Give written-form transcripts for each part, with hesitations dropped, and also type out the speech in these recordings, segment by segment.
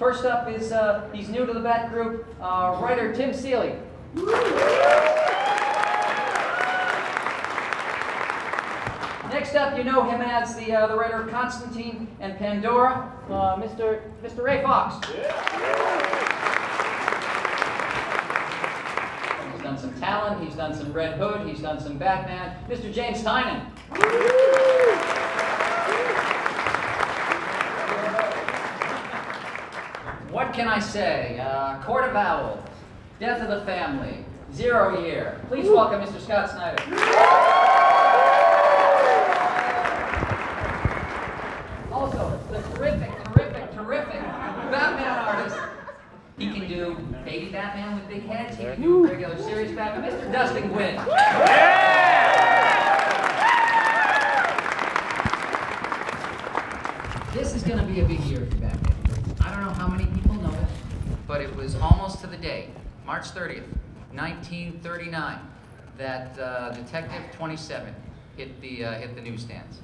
First up is, he's new to the Bat Group, writer Tim Seeley. Next up, you know him as the writer of Constantine and Pandora, Mr. Ray Fawkes. He's done some Talon, he's done some Red Hood, he's done some Batman, Mr. James Tynion. What can I say? Court of Owls, Death of the Family, 0 Year. Please welcome Mr. Scott Snyder. Also, the terrific Batman artist. He can do baby Batman with big heads. He can do regular serious Batman. Mr. Dustin Nguyen. This is going to be a big year for Batman. I don't know how many people know it, but it was almost to the day, March 30th, 1939, that Detective 27 hit the newsstands.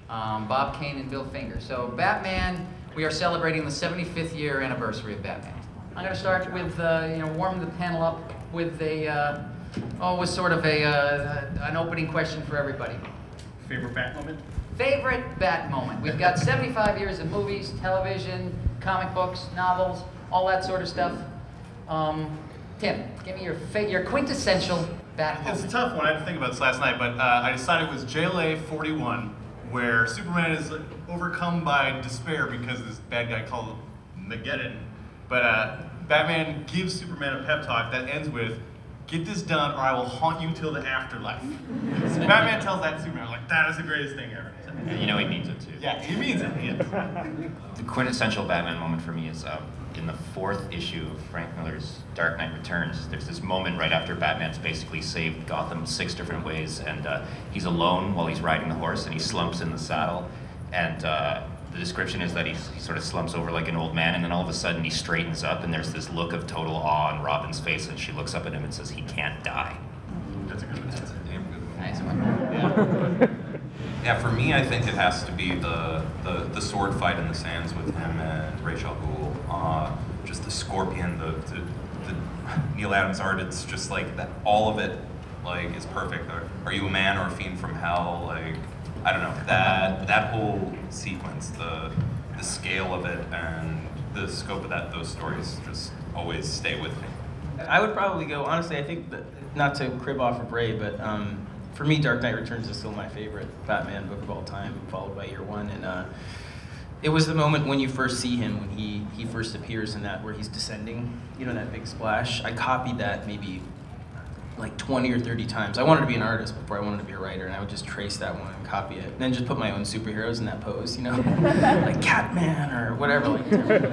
Bob Kane and Bill Finger. So Batman, we are celebrating the 75th year anniversary of Batman. I'm going to start with, warm the panel up with a, with sort of an opening question for everybody. Favorite Bat moment? Favorite Bat moment. We've got 75 years of movies, television, comic books, novels, all that sort of stuff. Tim, give me your quintessential Bat moment. It's a tough one. I had to think about this last night, but I decided it was JLA 41, where Superman is overcome by despair because this bad guy called Mageddon. But Batman gives Superman a pep talk that ends with, "Get this done or I will haunt you till the afterlife." So Batman tells that to Superman, like, that is the greatest thing ever. And you know he means it too. Yeah, he means it, yes. The quintessential Batman moment for me is in the 4th issue of Frank Miller's Dark Knight Returns. There's this moment right after Batman's basically saved Gotham 6 different ways, and he's alone while he's riding the horse, and he slumps in the saddle. And the description is that he sort of slumps over like an old man, and then all of a sudden he straightens up, and there's this look of total awe on Robin's face, and she looks up at him and says, "He can't die." That's a good one. That's a damn good one. Nice one. Yeah. Yeah, for me, I think it has to be the sword fight in the sands with him and Ra's al Ghul. Just the Scorpion, the Neil Adams art. It's just like that. All of it, like, is perfect. Are you a man or a fiend from hell? Like, I don't know, that whole sequence, the scale of it, and the scope of those stories just always stay with me. I would probably go, honestly, I think that, not to crib off of Ray, but for me, Dark Knight Returns is still my favorite Batman book of all time, followed by Year One. And it was the moment when you first see him, when he first appears in that, where he's descending, you know, that big splash. I copied that maybe like 20 or 30 times. I wanted to be an artist before I wanted to be a writer, and I would just trace that one and copy it. And then just put my own superheroes in that pose, you know? Like Catman or whatever, like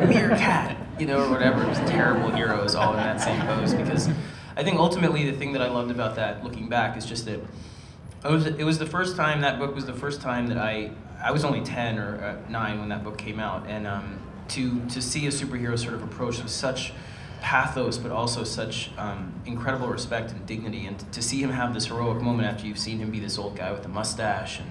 Meerkat, you know, or whatever. Just terrible heroes all in that same pose, because I think ultimately the thing that I loved about that, looking back, is just that it was the first time, that book was the first time that I was only 10 or 9 when that book came out, and to see a superhero sort of approach with such pathos, but also such incredible respect and dignity, and to see him have this heroic moment after you've seen him be this old guy with a mustache, and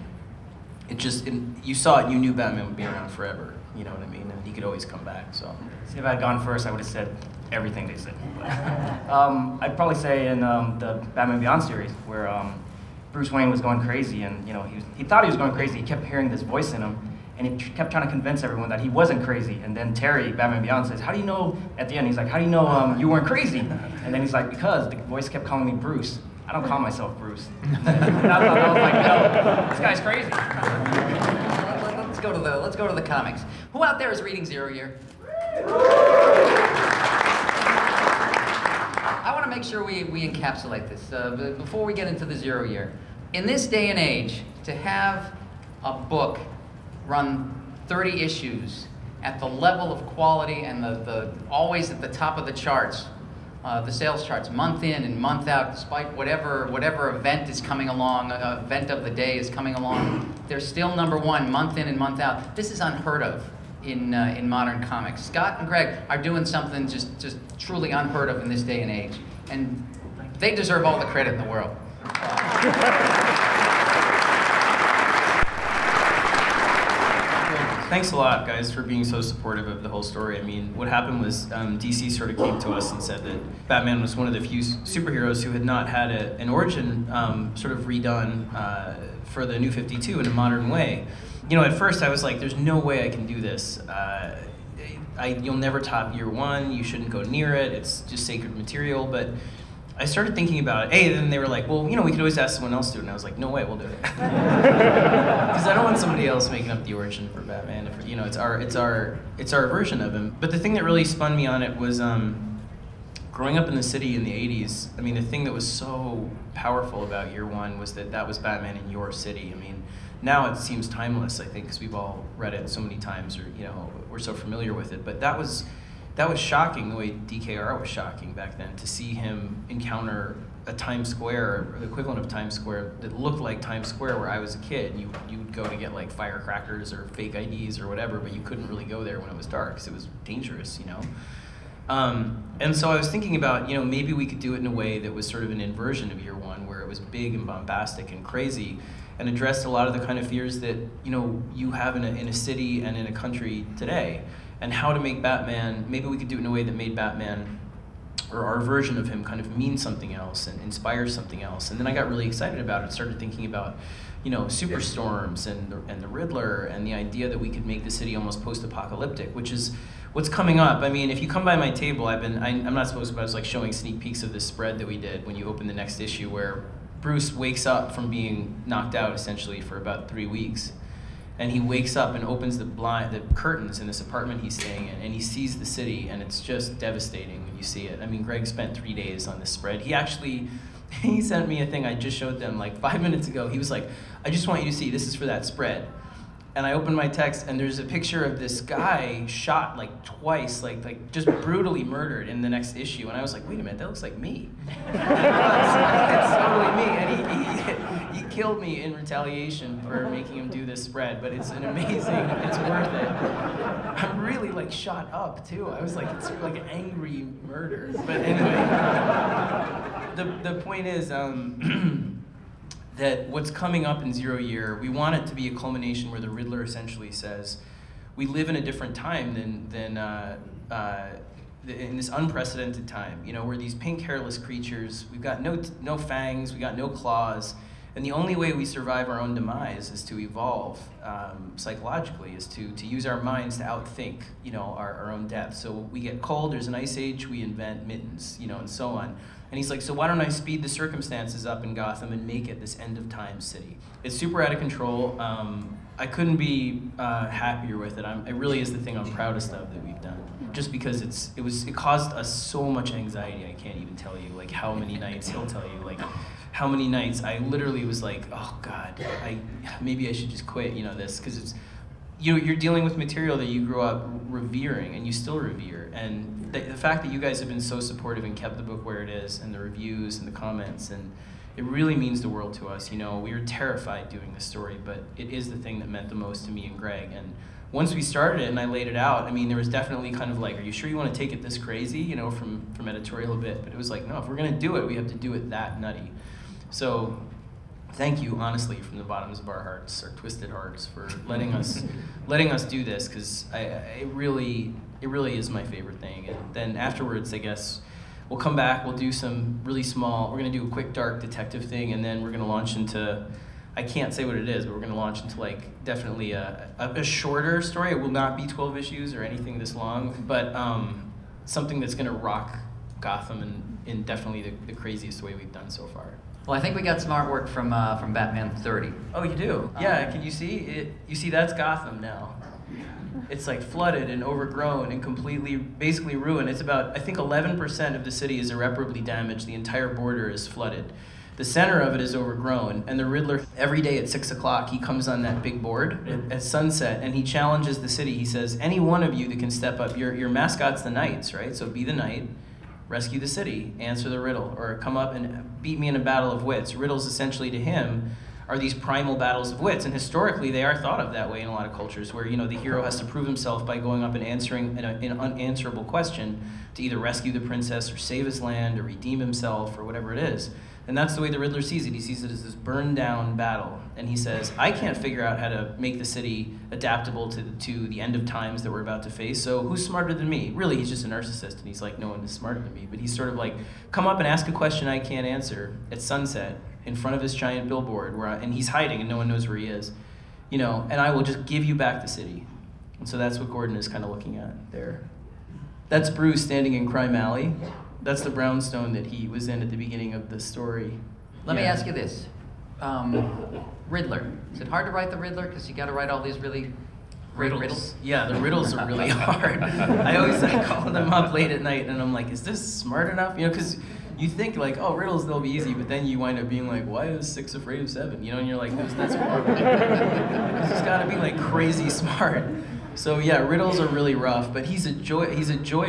you saw it and you knew Batman would be around forever, you know what I mean, and he could always come back, so. See, if I had gone first, I would have said everything they said. I'd probably say in the Batman Beyond series, where Bruce Wayne was going crazy, and you know he thought he was going crazy. He kept hearing this voice in him, and he kept trying to convince everyone that he wasn't crazy. And then Terry, Batman Beyond, says, "How do you know?" At the end, he's like, "How do you know you weren't crazy?" And then he's like, "Because the voice kept calling me Bruce. I don't call myself Bruce." And I was like, "No, this guy's crazy." Let's go to the comics. Who out there is reading 0 Year? I want to make sure we encapsulate this before we get into the 0 Year. In this day and age, to have a book run 30 issues at the level of quality and the always at the top of the charts, the sales charts, month in and month out, despite whatever event is coming along, event of the day is coming along, they're still #1 month in and month out. This is unheard of in modern comics. Scott and Greg are doing something just truly unheard of in this day and age, and they deserve all the credit in the world. Thanks a lot, guys, for being so supportive of the whole story. I mean, what happened was DC sort of came to us and said that Batman was one of the few superheroes who had not had an origin sort of redone for the New 52 in a modern way. You know, at first I was like, there's no way I can do this. You'll never top year one, you shouldn't go near it, it's just sacred material, but I started thinking about it. And then they were like, well, you know, we could always ask someone else to do it. And I was like, no way, we'll do it. Because I don't want somebody else making up the origin for Batman. If, you know, it's our version of him. But the thing that really spun me on it was growing up in the city in the 80s. I mean, the thing that was so powerful about year one was that was Batman in your city. I mean, now it seems timeless, I think, because we've all read it so many times, or, you know, we're so familiar with it. But that was shocking, the way DKR was shocking back then, to see him encounter a Times Square, or the equivalent of Times Square, that looked like Times Square where I was a kid. You would go to get like firecrackers or fake IDs or whatever, but you couldn't really go there when it was dark because it was dangerous, you know? And so I was thinking about, you know, maybe we could do it in a way that was sort of an inversion of year one, where it was big and bombastic and crazy, and addressed a lot of the kind of fears that, you know, you have in a city and in a country today. And how to make Batman, maybe we could do it in a way that made Batman, or our version of him, kind of mean something else and inspire something else. And then I got really excited about it, started thinking about, you know, superstorms and the Riddler, and the idea that we could make the city almost post-apocalyptic, which is what's coming up. I mean, if you come by my table, I'm not supposed to, but I was like showing sneak peeks of this spread that we did when you open the next issue, where Bruce wakes up from being knocked out essentially for about 3 weeks. And he wakes up and opens the curtains in this apartment he's staying in, and he sees the city, and it's just devastating when you see it. I mean, Greg spent 3 days on this spread. He sent me a thing I just showed them like 5 minutes ago. He was like, I just want you to see, this is for that spread. And I opened my text, and there's a picture of this guy shot like twice, like just brutally murdered in the next issue. And I was like, wait a minute, that looks like me. It's totally me. And he killed me in retaliation for making him do this spread, but it's an amazing, it's worth it. I'm really like shot up too. I was like, it's like an angry murder. But anyway, the point is, that what's coming up in Zero Year, we want it to be a culmination where the Riddler essentially says, we live in a different time than in this unprecedented time. You know, we're these pink hairless creatures. We've got no fangs. We got no claws, and the only way we survive our own demise is to evolve psychologically, is to use our minds to outthink, you know, our own death. So we get cold. There's an ice age. We invent mittens, you know, and so on. And he's like, so why don't I speed the circumstances up in Gotham and make it this end of time city? It's super out of control. I couldn't be happier with it. It really is the thing I'm proudest of that we've done. Just because it caused us so much anxiety. I can't even tell you like how many nights, he'll tell you like how many nights I literally was like, oh God, maybe I should just quit, you know, this, because it's, you're dealing with material that you grew up revering and you still revere. And the fact that you guys have been so supportive and kept the book where it is, and the reviews and the comments, and it really means the world to us. You know, we were terrified doing this story, but it is the thing that meant the most to me and Greg. And once we started it and I laid it out, I mean, there was definitely kind of like, are you sure you want to take it this crazy, you know, from editorial a bit? But it was like, no, if we're going to do it, we have to do it that nutty. So thank you, honestly, from the bottoms of our hearts, our twisted hearts, for letting us do this, because it really is my favorite thing. And then afterwards, I guess, we'll come back, we'll do some really small, we're gonna do a quick dark detective thing, and then we're gonna launch into, I can't say what it is, but we're gonna launch into like definitely a shorter story. It will not be 12 issues or anything this long, but something that's gonna rock Gotham in definitely the craziest way we've done so far. Well, I think we got some artwork from Batman 30. Oh, you do? Yeah, can you see it? You see, that's Gotham now. It's like flooded and overgrown and completely, basically ruined. It's about, I think 11% of the city is irreparably damaged. The entire border is flooded. The center of it is overgrown, and the Riddler, every day at 6 o'clock, he comes on that big board at sunset, and he challenges the city. He says, any one of you that can step up, your mascot's the Knights, right? So be the Knight, rescue the city, answer the riddle, or come up and beat me in a battle of wits. Riddles, essentially, to him, are these primal battles of wits, and historically they are thought of that way in a lot of cultures, where, you know, the hero has to prove himself by going up and answering an unanswerable question to either rescue the princess or save his land or redeem himself or whatever it is. And that's the way the Riddler sees it. He sees it as this burned down battle. And he says, I can't figure out how to make the city adaptable to the end of times that we're about to face, so who's smarter than me? Really, he's just a narcissist, and he's like, no one is smarter than me. But he's sort of like, come up and ask a question I can't answer at sunset in front of this giant billboard, and he's hiding and no one knows where he is. You know, and I will just give you back the city. And so that's what Gordon is kind of looking at there. That's Bruce standing in Crime Alley. That's the brownstone that he was in at the beginning of the story. Let me ask you this. Riddler. Is it hard to write the Riddler? Because you got to write all these really great riddles? Yeah, the riddles are really hard. I always call them up late at night and I'm like, is this smart enough? You know, because you think like, oh, riddles, they'll be easy, but then you wind up being like, why is 6 afraid of 7? You know, and you're like, that's horrible. Because it's got to be like crazy smart. So yeah, riddles are really rough, but he's a joy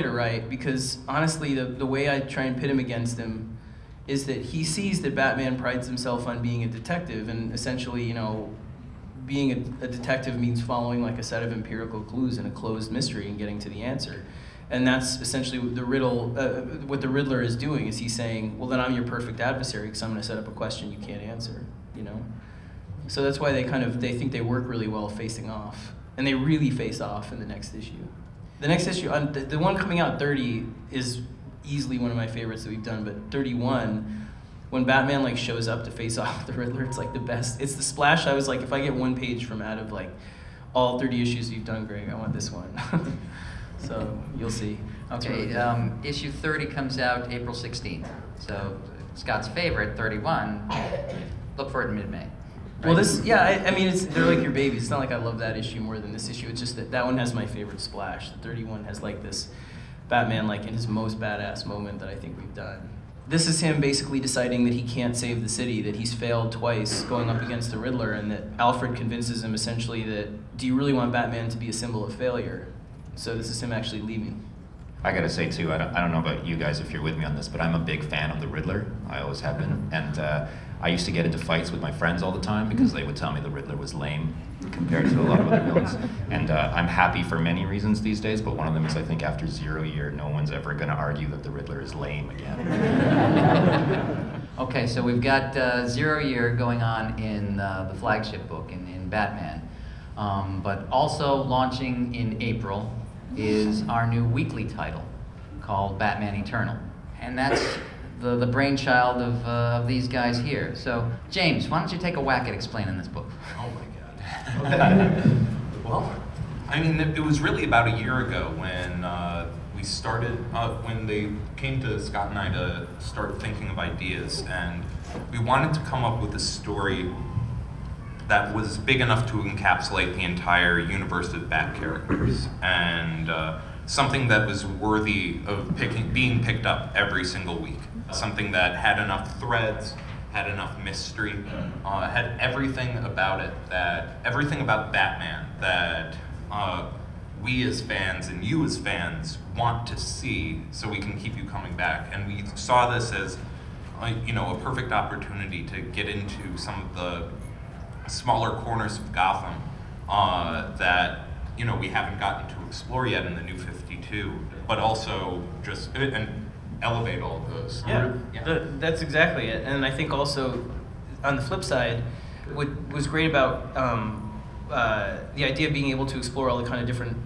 to write, because honestly, the way I try and pit him against him is that he sees that Batman prides himself on being a detective, and essentially, you know, being a detective means following like a set of empirical clues in a closed mystery and getting to the answer. And that's essentially the riddle, what the Riddler is doing, is he's saying, well, then I'm your perfect adversary because I'm going to set up a question you can't answer, you know? So that's why they think they work really well facing off. And they really face off in the next issue. The next issue, the one coming out, 30, is easily one of my favorites that we've done, but 31, when Batman like shows up to face off with the Riddler, it's like the best. It's the splash. I was like, if I get one page from out of like all 30 issues you've done, Greg, I want this one. So you'll see. Okay, issue 30 comes out April 16th. So Scott's favorite, 31, look for it in mid-May. Right? Well, I mean, they're like your babies. It's not like I love that issue more than this issue. It's just that one has my favorite splash. The 31 has like this Batman like in his most badass moment that I think we've done. This is him basically deciding that he can't save the city, that he's failed twice going up against the Riddler, and that Alfred convinces him essentially that, do you really want Batman to be a symbol of failure? So this is him actually leaving. I gotta say too, I don't know about you guys if you're with me on this, but I'm a big fan of the Riddler. I always have been. And I used to get into fights with my friends all the time because they would tell me the Riddler was lame compared to a lot of other villains. And I'm happy for many reasons these days, but one of them is I think after 0 Year, no one's ever gonna argue that the Riddler is lame again. Okay, so we've got 0 Year going on in the flagship book in Batman. But also launching in April is our new weekly title called Batman Eternal. And that's the brainchild of these guys here. So, James, why don't you take a whack at explaining this book? Oh my God. Okay. Well, I mean, it was really about a year ago when we started, when they came to Scott and I to start thinking of ideas, and we wanted to come up with a story that was big enough to encapsulate the entire universe of Bat characters, and something that was worthy of being picked up every single week. Something that had enough threads, had enough mystery, had everything about it, everything about Batman that we as fans and you as fans want to see, so we can keep you coming back. And we saw this as, you know, a perfect opportunity to get into some of the smaller corners of Gotham that, you know, we haven't gotten to explore yet in the New 52, but also just and elevate all of those. Yeah, that's exactly it. And I think also on the flip side, what was great about the idea of being able to explore all the kind of different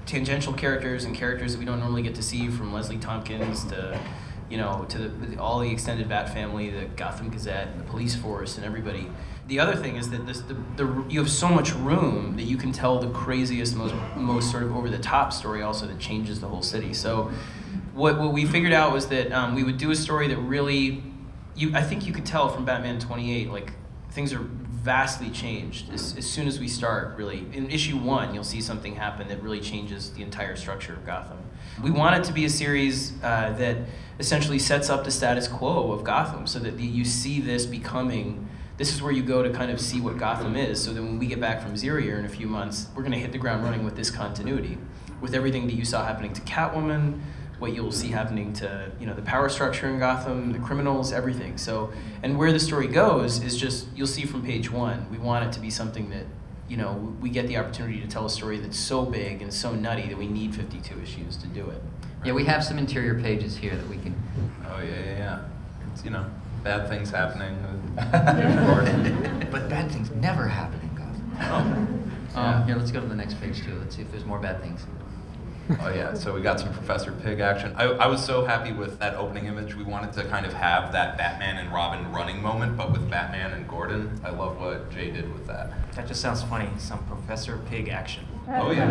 tangential characters and characters that we don't normally get to see, from Leslie Tompkins to, you know, to all the extended Bat family, the Gotham Gazette, and the police force, and everybody. The other thing is that you have so much room that you can tell the craziest, most sort of over-the-top story also that changes the whole city. So what we figured out was that we would do a story that really, I think you could tell from Batman 28, like, things are vastly changed as soon as we start, really. In issue 1, you'll see something happen that really changes the entire structure of Gotham. We want it to be a series that essentially sets up the status quo of Gotham, so that you see this becoming, this is where you go to kind of see what Gotham is, so that when we get back from 0 Year in a few months, we're gonna hit the ground running with this continuity, with everything that you saw happening to Catwoman, what you'll see happening to, you know, the power structure in Gotham, the criminals, everything. So, and where the story goes is just, you'll see from page 1, we want it to be something that, you know, we get the opportunity to tell a story that's so big and so nutty that we need 52 issues to do it. Yeah, we have some interior pages here that we can... Oh, yeah. It's, you know, bad things happening. Of course. But bad things never happen in Gotham. Yeah. Here, let's go to the next page too. Let's see if there's more bad things. Oh yeah, so we got some Professor Pig action. I was so happy with that opening image. We wanted to kind of have that Batman and Robin running moment, but with Batman and Gordon. I love what Jay did with that. That just sounds funny. Some Professor Pig action. Oh yeah.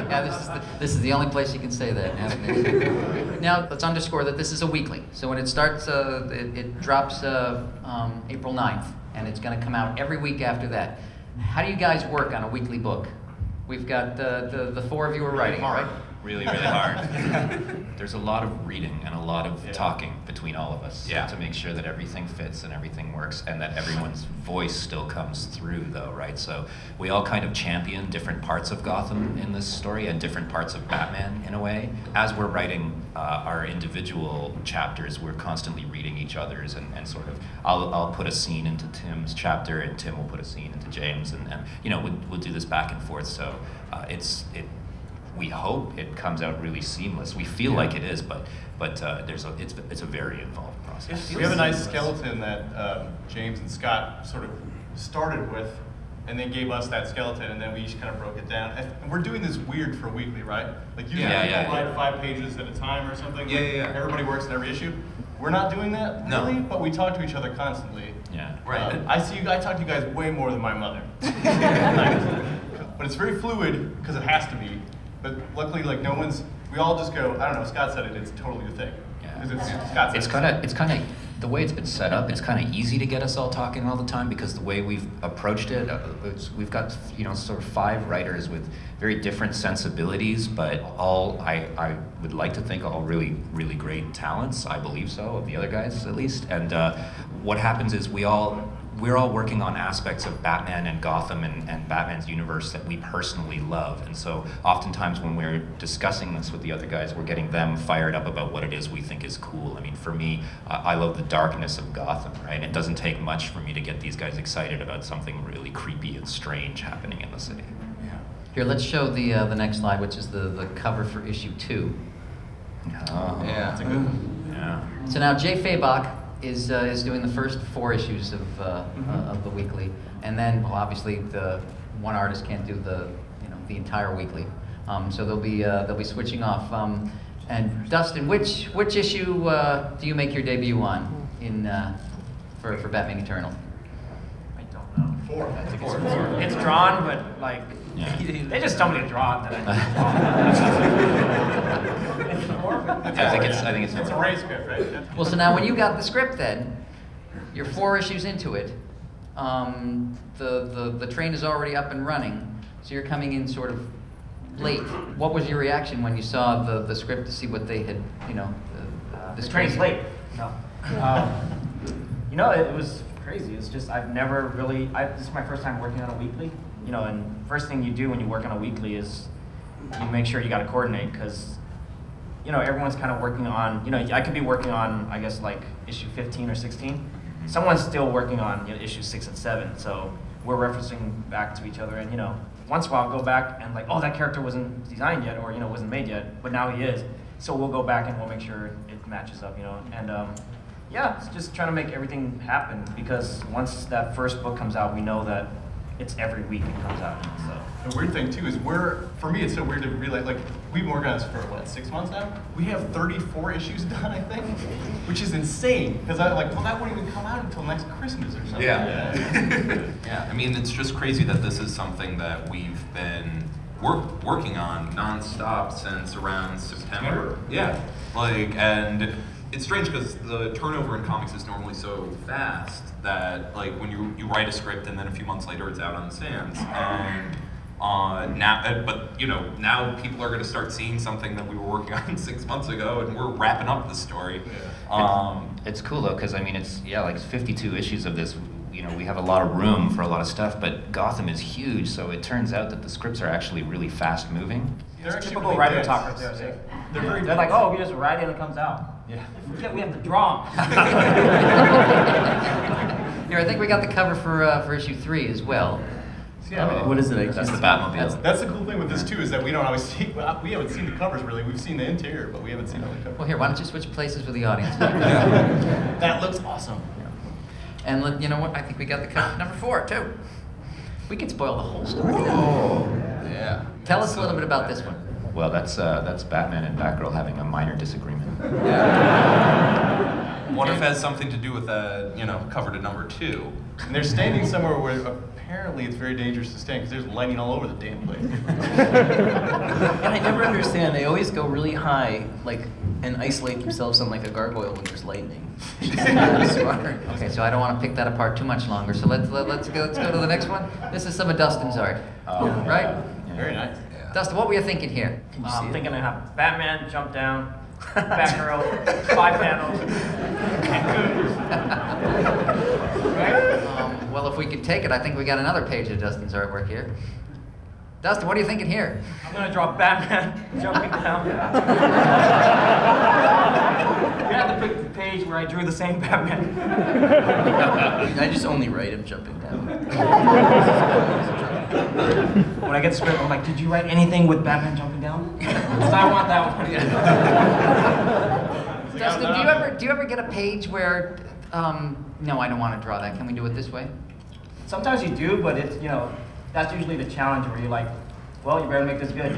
Yeah, this is the only place you can say that. Now, let's underscore that this is a weekly. So when it starts, it drops April 9th, and it's going to come out every week after that. How do you guys work on a weekly book? We've got the four of you are writing, right? Really, really hard. There's a lot of reading and a lot of talking between all of us to make sure that everything fits and everything works and that everyone's voice still comes through, though, right? So we all kind of champion different parts of Gotham in this story and different parts of Batman in a way. As we're writing our individual chapters, we're constantly reading each other's and sort of, I'll put a scene into Tim's chapter and Tim will put a scene into James and you know, we'll do this back and forth. So we hope it comes out really seamless. We feel like it is, but it's a very involved process. We have a nice skeleton that James and Scott sort of started with, and they gave us that skeleton, and then we each kind of broke it down. And we're doing this weird for a weekly, right? Like usually people write 5 pages at a time or something. Everybody works in every issue. We're not doing that really, but we talk to each other constantly. Yeah. Right. I talk to you guys way more than my mother. But it's very fluid because it has to be. But luckily, like we all just go, I don't know, Scott said it, it's totally the thing. Yeah. Scott said It's kind of, the way it's been set up, it's kind of easy to get us all talking all the time because the way we've approached it, we've got, you know, sort of 5 writers with very different sensibilities, but all, I would like to think all really, really great talents, I believe so, of the other guys at least. And what happens is we're all working on aspects of Batman and Gotham and Batman's universe that we personally love. And so oftentimes when we're discussing this with the other guys, we're getting them fired up about what it is we think is cool. I mean, for me, I love the darkness of Gotham, right? It doesn't take much for me to get these guys excited about something really creepy and strange happening in the city. Yeah. Here, let's show the next slide, which is the cover for issue 2. Oh, Yeah. That's a good one. yeah. So now Jay Fabok is doing the first 4 issues of the weekly, and then well, obviously the one artist can't do the entire weekly, so they'll be switching off. And Dustin, which issue do you make your debut on for Batman Eternal? I don't know. 4. I think it's 4. It's drawn, but like they just tell me to draw it. Then I think it's It's a race script, right? Well, so now when you got the script, then you're 4 issues into it. The train is already up and running, so you're coming in sort of late. What was your reaction when you saw the script to see what they had, the train's late. No. You know, it was crazy. It's just I've never really. This is my first time working on a weekly. You know, and first thing you do when you work on a weekly is you make sure you got to coordinate because, you know, everyone's kind of working on. You know, I could be working on, I guess, like issue 15 or 16. Someone's still working on issues 6 and 7. So we're referencing back to each other, and once in a while I'll go back and like, oh, that character wasn't designed yet, or wasn't made yet, but now he is. So we'll go back and we'll make sure it matches up, and yeah, it's just trying to make everything happen because once that first book comes out, we know that it's every week it comes out. So The weird thing too is for me it's so weird to realize, like, we've been working on this for what, 6 months now? We have 34 issues done, I think, which is insane. Because I like, well, that won't even come out until next Christmas or something. Yeah. Yeah, I mean, it's just crazy that this is something that we've been working on nonstop since around September. Yeah, like, and it's strange because the turnover in comics is normally so fast that, like, when you write a script and then a few months later it's out on the stands. Now people are going to start seeing something that we were working on 6 months ago, and we're wrapping up the story. It's cool though, because I mean, it's 52 issues of this. We have a lot of room for a lot of stuff, but Gotham is huge, so it turns out that the scripts are actually really fast moving. They're actually typical really writer dense. talk right there. They're They're like, oh, we just write it and it comes out. Yeah. We have to draw. Here, I think we got the cover for issue 3 as well. Yeah. What is it? That's the Batmobile. That's the cool thing with this too, is that we don't always see. We haven't seen the covers really. We've seen the interior, but we haven't seen all the covers. Well, here, why don't you switch places with the audience? That looks awesome. And you know what? I think we got the cut number 4 too. We can spoil the whole story. Yeah. Tell us a little bit about this one. Well, that's Batman and Batgirl having a minor disagreement. What if it has something to do with cover to number 2? And they're standing somewhere where apparently it's very dangerous to stand because there's lighting all over the damn place. And I never understand. They always go really high, and isolate themselves on like a gargoyle when there's lightning. Okay, so I don't want to pick that apart too much longer. So let's go to the next one. This is some of Dustin's art, right? Yeah. Very nice. Dustin, what were you thinking here? I'm thinking I have Batman jump down, Batgirl, 5 panels. Well, if we could take it, I think we got another page of Dustin's artwork here. Dustin, what are you thinking here? I'm gonna draw Batman jumping down. You have to pick the page where I drew the same Batman. I just only write him jumping down. When I get the script, I'm like, did you write anything with Batman jumping down? Because I want that one. Dustin, do you ever get a page where, no, I don't want to draw that. Can we do it this way? Sometimes you do, but it's, that's usually the challenge where you're like, well, you better make this good,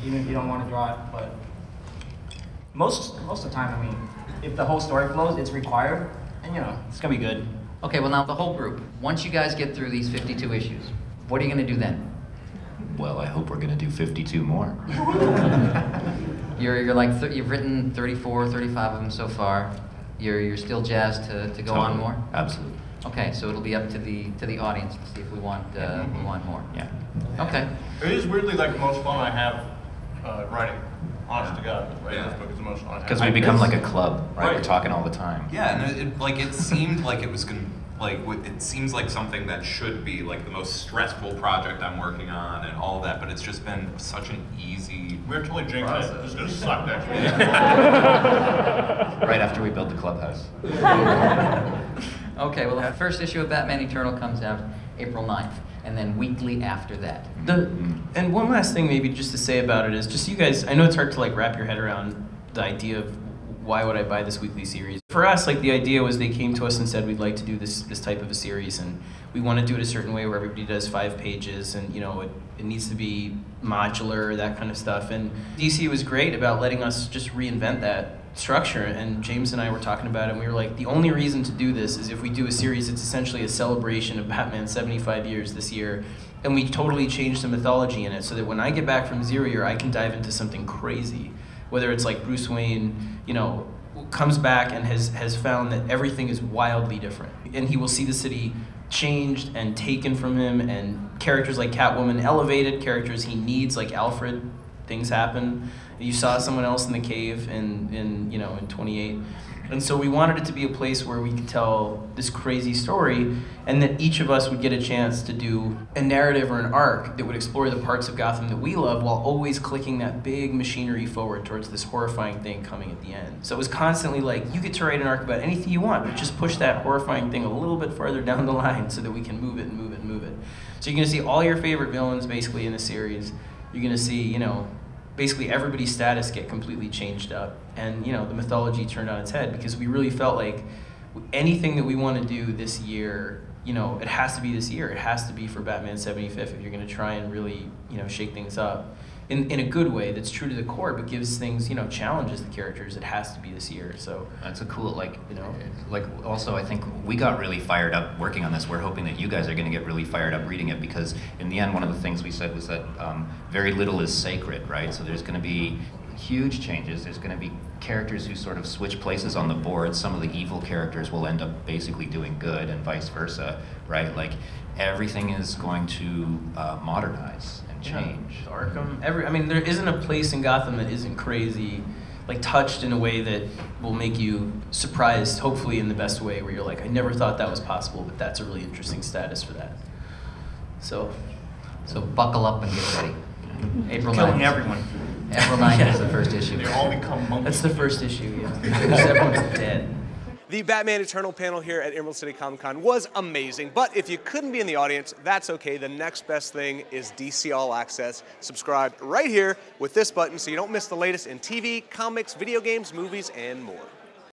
even if you don't want to draw it. But most of the time, I mean, if the whole story flows, it's required, and it's gonna be good. Okay, well now the whole group. Once you guys get through these 52 issues, what are you going to do then? Well, I hope we're going to do 52 more. You're like you've written 34, 35 of them so far. You're still jazzed to go on more? Absolutely. Okay, so it'll be up to the audience to see if we want more. Yeah. Okay. It is weirdly like the most fun I have writing. Honest to God, right? Yeah. This book is the most fun I have. Because we become like a club, right? Right. We're talking all the time. Yeah, and it seemed like it was it seems like something that should be like the most stressful project I'm working on and all of that, but it's just been such an easy We're totally jinxed it. This is gonna suck next week. Right after we build the clubhouse. Okay, well the first issue of Batman Eternal comes out April 9th, and then weekly after that. And one last thing maybe just to say about it is just you guys, I know it's hard to wrap your head around the idea of why would I buy this weekly series. For us, the idea was they came to us and said we'd like to do this type of a series, and we want to do it a certain way where everybody does 5 pages, and it needs to be modular, that kind of stuff. And DC was great about letting us just reinvent that structure, and James and I were talking about it, and we were like, the only reason to do this is if we do a series that's essentially a celebration of Batman's 75 years this year, and we totally changed the mythology in it so that when I get back from 0 year, I can dive into something crazy. Whether it's like Bruce Wayne, comes back and has found that everything is wildly different. And he will see the city changed and taken from him, and characters like Catwoman elevated, characters he needs like Alfred, things happen. You saw someone else in the cave in 28. And so we wanted it to be a place where we could tell this crazy story, and that each of us would get a chance to do a narrative or an arc that would explore the parts of Gotham that we love while always clicking that big machinery forward towards this horrifying thing coming at the end. So it was constantly like, you get to write an arc about anything you want, but just push that horrifying thing a little bit farther down the line so that we can move it and move it and move it. So you're gonna see all your favorite villains basically in the series. You're gonna see, basically everybody's status get completely changed up, and the mythology turned on its head, because we really felt like anything that we want to do this year, it has to be this year. It has to be for Batman's 75th if you're going to try and really shake things up in a good way that's true to the core, but gives things challenges the characters. It has to be this year. So that's a cool also I think we got really fired up working on this. We're hoping that you guys are going to get really fired up reading it, because in the end one of the things we said was that very little is sacred, right? So there's going to be huge changes. There's going to be characters who sort of switch places on the board. Some of the evil characters will end up basically doing good, and vice versa, right? Everything is going to modernize and change. Yeah. Arkham, there isn't a place in Gotham that isn't crazy, touched in a way that will make you surprised, hopefully in the best way, where you're like, I never thought that was possible, but that's a really interesting status for that. So buckle up and get ready. April 9th. Killing everyone. April 9th is the first issue. They all become monkeys. that's the first issue, yeah. Because everyone's dead. The Batman Eternal panel here at Emerald City Comic Con was amazing, but if you couldn't be in the audience, that's okay. The next best thing is DC All Access. Subscribe right here with this button so you don't miss the latest in TV, comics, video games, movies, and more.